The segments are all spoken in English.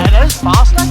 It is fast, like.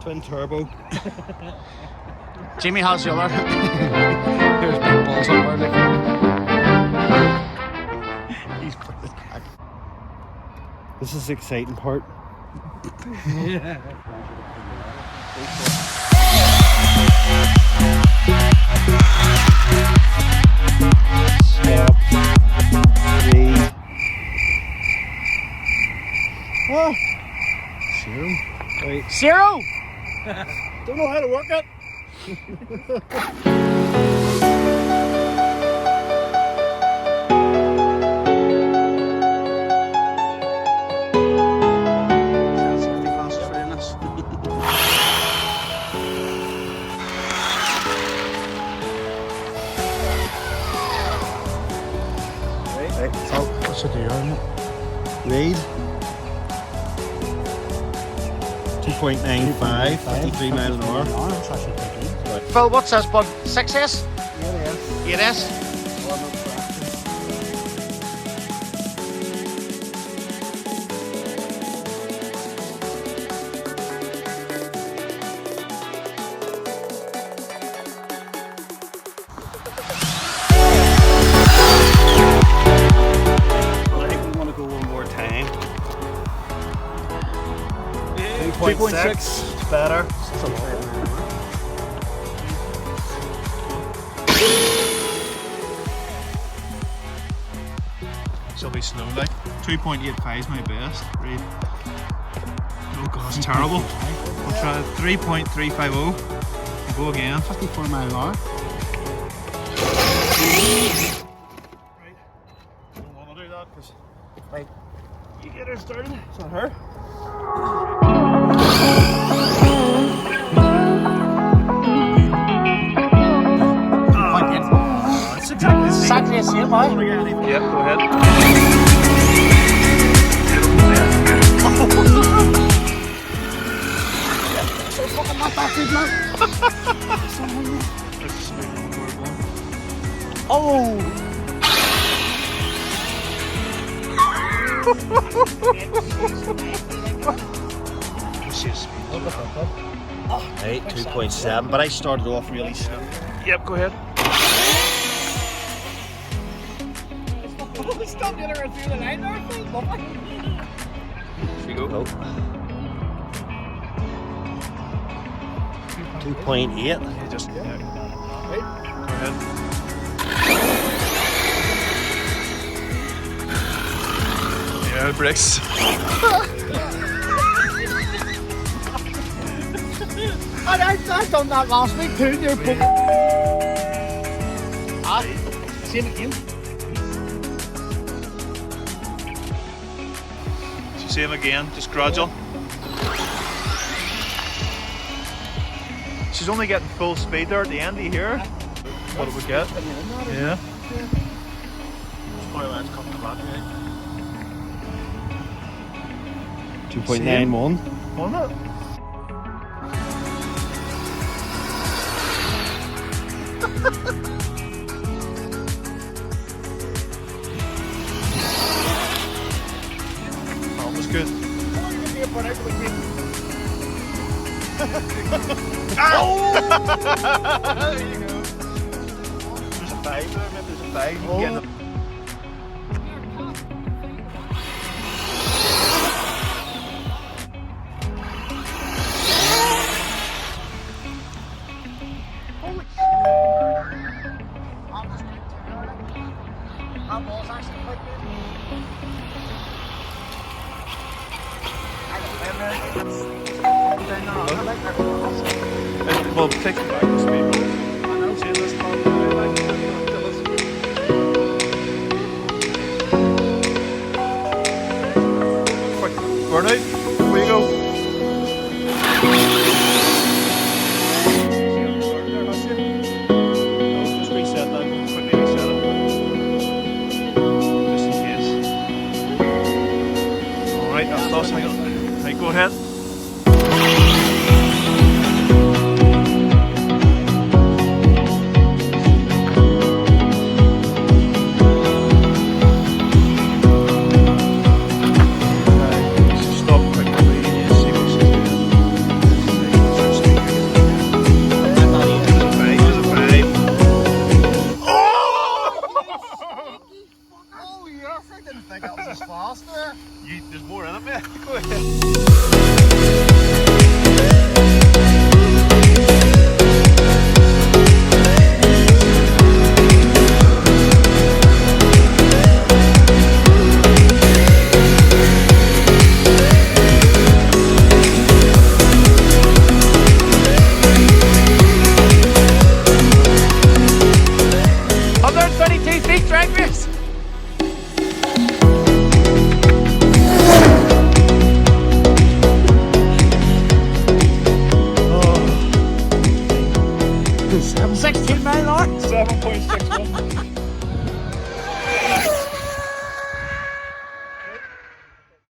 'Twin turbo. Jimmy has the other. Here's big balls up there. He's put the back. This is the exciting part. Yeah. Stop. 3. Oh. 0. Wait. 0! Don't know how to work it. Right, so what's it do? Read 2.95, 53 miles an hour. Phil, what's this, bud? 6S? 8S? I think we want to go one more time. 2.6. It's better. She'll be slow like. 2.85 is my best. Read. Oh god, it's terrible. I'll try 3.350. We'll go again. 54 mile an hour. Right. Don't want to do that because Right. you get her started. It's not her. It's exactly the same. Exactly the same, man. Yep, go ahead. Fucking not that good, man. Oh! Right, 2.7, but I started off really slow. Yep, go ahead. Stop getting her through the line there, lovely. Here we go. Oh. 2.8. You just right. Go ahead. Yeah, it breaks. I've done that last week too, near book. Same again. Same again, just gradual. She's only getting full speed there at the end. Do you hear? What did we get? Yeah. Spoiler, that's coming back, right? 2.91. Wasn't it? That was good. Ow! There you go. There's a 5 there, maybe there's a 5. You can get the well, take it back to speed. burnout. Where you go? Just reset that. Quickly reset it. Just in case. Alright, that's us. Hang on. Right, go ahead. Oh yes, I didn't think that was as fast there. There's more in it, mate. Go ahead. $16 mile an hour. 7.61.